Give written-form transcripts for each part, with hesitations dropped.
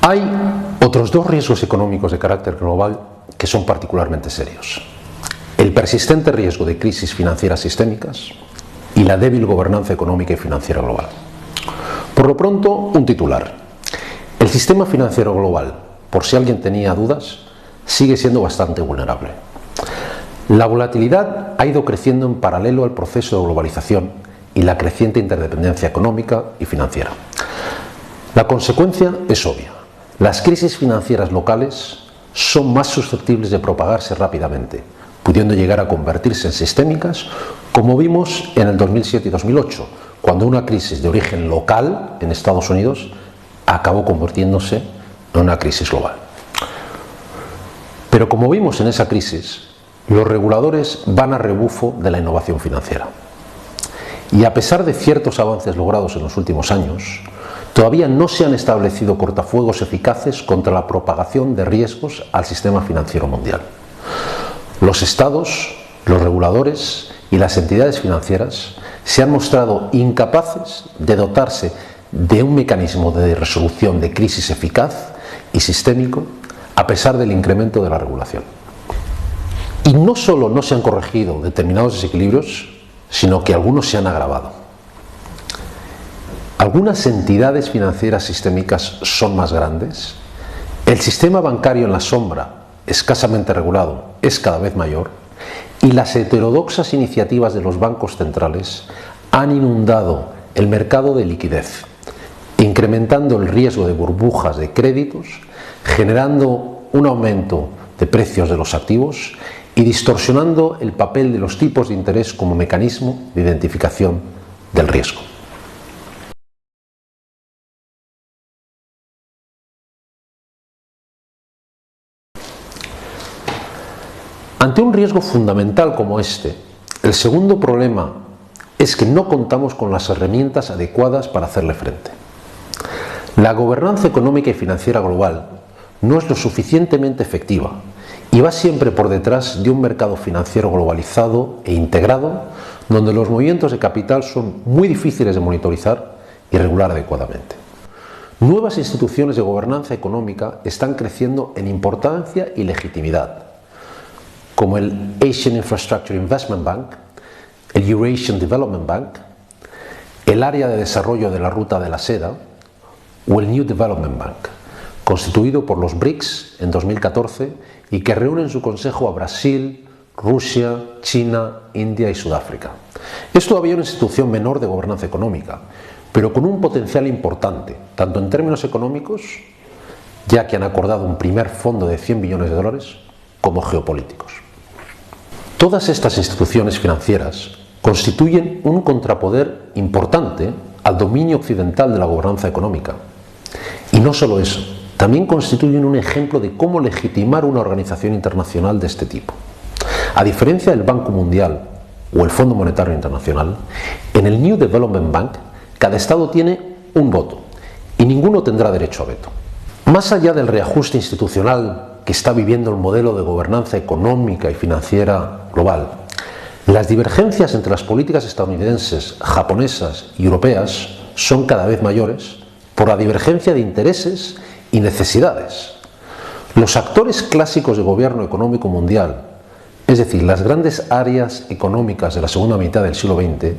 Hay otros dos riesgos económicos de carácter global que son particularmente serios: el persistente riesgo de crisis financieras sistémicas y la débil gobernanza económica y financiera global. Por lo pronto, un titular: el sistema financiero global, por si alguien tenía dudas, sigue siendo bastante vulnerable. La volatilidad ha ido creciendo en paralelo al proceso de globalización y la creciente interdependencia económica y financiera. La consecuencia es obvia: las crisis financieras locales son más susceptibles de propagarse rápidamente, pudiendo llegar a convertirse en sistémicas, como vimos en el 2007 y 2008, cuando una crisis de origen local en Estados Unidos acabó convirtiéndose en una crisis global. Pero como vimos en esa crisis, los reguladores van a rebufo de la innovación financiera. Y a pesar de ciertos avances logrados en los últimos años, todavía no se han establecido cortafuegos eficaces contra la propagación de riesgos al sistema financiero mundial. Los estados, los reguladores y las entidades financieras se han mostrado incapaces de dotarse de un mecanismo de resolución de crisis eficaz y sistémico, a pesar del incremento de la regulación. Y no solo no se han corregido determinados desequilibrios, sino que algunos se han agravado. Algunas entidades financieras sistémicas son más grandes, el sistema bancario en la sombra, escasamente regulado, es cada vez mayor, y las heterodoxas iniciativas de los bancos centrales han inundado el mercado de liquidez, incrementando el riesgo de burbujas de créditos, generando un aumento de precios de los activos y distorsionando el papel de los tipos de interés como mecanismo de identificación del riesgo. Ante un riesgo fundamental como este, el segundo problema es que no contamos con las herramientas adecuadas para hacerle frente. La gobernanza económica y financiera global no es lo suficientemente efectiva y va siempre por detrás de un mercado financiero globalizado e integrado, donde los movimientos de capital son muy difíciles de monitorizar y regular adecuadamente. Nuevas instituciones de gobernanza económica están creciendo en importancia y legitimidad, como el Asian Infrastructure Investment Bank, el Eurasian Development Bank, el Área de Desarrollo de la Ruta de la Seda o el New Development Bank, constituido por los BRICS en 2014 y que reúne en su consejo a Brasil, Rusia, China, India y Sudáfrica. Es todavía una institución menor de gobernanza económica, pero con un potencial importante, tanto en términos económicos, ya que han acordado un primer fondo de 100 billones de dólares, como geopolíticos. Todas estas instituciones financieras constituyen un contrapoder importante al dominio occidental de la gobernanza económica. Y no solo eso, también constituyen un ejemplo de cómo legitimar una organización internacional de este tipo. A diferencia del Banco Mundial o el Fondo Monetario Internacional, en el New Development Bank cada Estado tiene un voto y ninguno tendrá derecho a veto. Más allá del reajuste institucional que está viviendo el modelo de gobernanza económica y financiera global, las divergencias entre las políticas estadounidenses, japonesas y europeas son cada vez mayores por la divergencia de intereses y necesidades. Los actores clásicos de gobierno económico mundial, es decir, las grandes áreas económicas de la segunda mitad del siglo XX,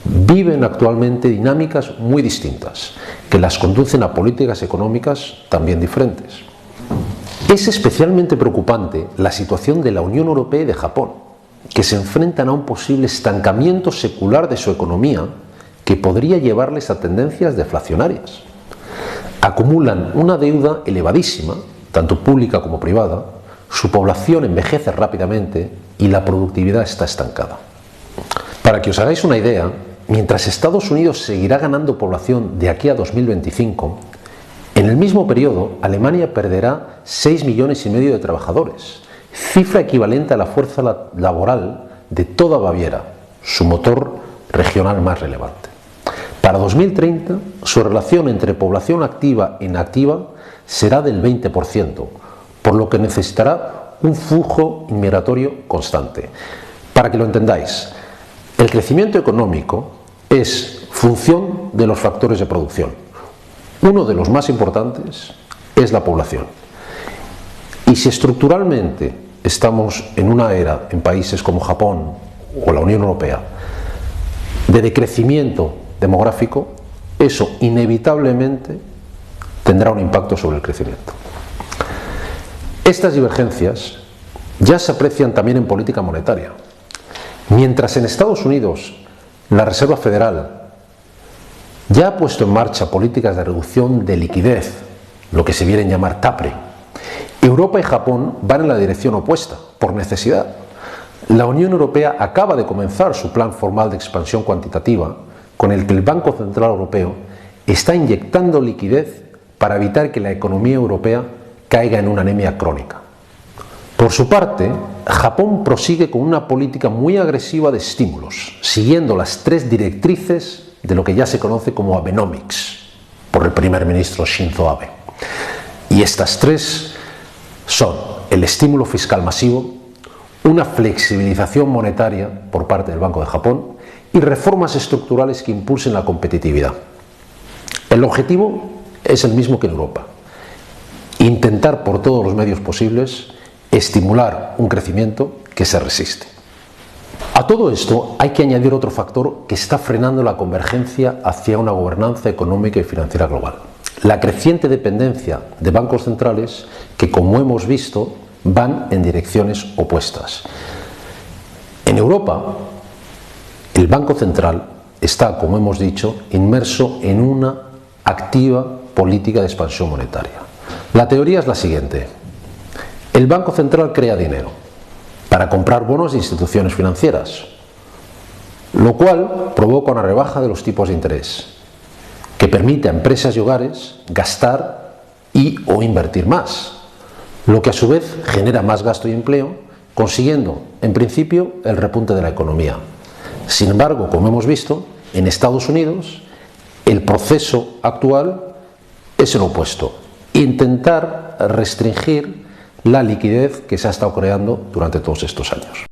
viven actualmente dinámicas muy distintas, que las conducen a políticas económicas también diferentes. Es especialmente preocupante la situación de la Unión Europea y de Japón, que se enfrentan a un posible estancamiento secular de su economía que podría llevarles a tendencias deflacionarias. Acumulan una deuda elevadísima, tanto pública como privada, su población envejece rápidamente y la productividad está estancada. Para que os hagáis una idea, mientras Estados Unidos seguirá ganando población de aquí a 2025, en el mismo periodo Alemania perderá 6,5 millones de trabajadores, cifra equivalente a la fuerza laboral de toda Baviera, su motor regional más relevante. Para 2030, su relación entre población activa e inactiva será del 20%, por lo que necesitará un flujo inmigratorio constante. Para que lo entendáis, el crecimiento económico es función de los factores de producción. Uno de los más importantes es la población. Y si estructuralmente estamos en una era, en países como Japón o la Unión Europea, de decrecimiento demográfico, eso inevitablemente tendrá un impacto sobre el crecimiento. Estas divergencias ya se aprecian también en política monetaria. Mientras en Estados Unidos la Reserva Federal ya ha puesto en marcha políticas de reducción de liquidez, lo que se viene a llamar tapering, Europa y Japón van en la dirección opuesta, por necesidad. La Unión Europea acaba de comenzar su plan formal de expansión cuantitativa, con el que el Banco Central Europeo está inyectando liquidez para evitar que la economía europea caiga en una anemia crónica. Por su parte, Japón prosigue con una política muy agresiva de estímulos, siguiendo las 3 directrices de lo que ya se conoce como Abenomics, por el primer ministro Shinzo Abe. Y estas 3 son el estímulo fiscal masivo, una flexibilización monetaria por parte del Banco de Japón y reformas estructurales que impulsen la competitividad. El objetivo es el mismo que en Europa: intentar por todos los medios posibles estimular un crecimiento que se resiste. A todo esto hay que añadir otro factor que está frenando la convergencia hacia una gobernanza económica y financiera global: la creciente dependencia de bancos centrales que, como hemos visto, van en direcciones opuestas. En Europa, el Banco Central está, como hemos dicho, inmerso en una activa política de expansión monetaria. La teoría es la siguiente: el Banco Central crea dinero para comprar bonos de instituciones financieras, lo cual provoca una rebaja de los tipos de interés, que permite a empresas y hogares gastar y o invertir más, lo que a su vez genera más gasto y empleo, consiguiendo, en principio, el repunte de la economía. Sin embargo, como hemos visto, en Estados Unidos el proceso actual es el opuesto: intentar restringir la liquidez que se ha estado creando durante todos estos años.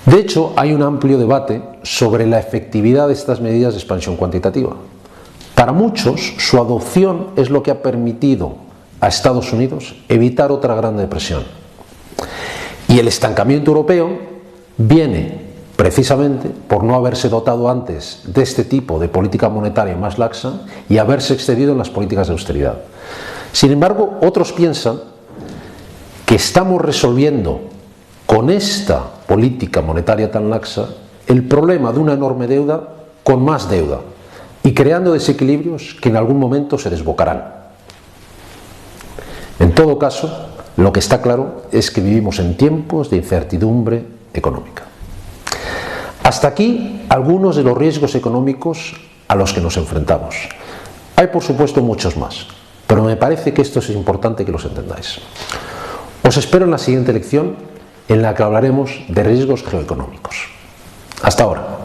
De hecho, hay un amplio debate sobre la efectividad de estas medidas de expansión cuantitativa. Para muchos, su adopción es lo que ha permitido a Estados Unidos evitar otra gran depresión. Y el estancamiento europeo viene precisamente por no haberse dotado antes de este tipo de política monetaria más laxa y haberse excedido en las políticas de austeridad. Sin embargo, otros piensan que estamos resolviendo con esta política monetaria tan laxa el problema de una enorme deuda con más deuda y creando desequilibrios que en algún momento se desbocarán. En todo caso, lo que está claro es que vivimos en tiempos de incertidumbre económica. Hasta aquí algunos de los riesgos económicos a los que nos enfrentamos. Hay, por supuesto, muchos más, pero me parece que esto es importante que los entendáis. Os espero en la siguiente lección, en la que hablaremos de riesgos geoeconómicos. Hasta ahora.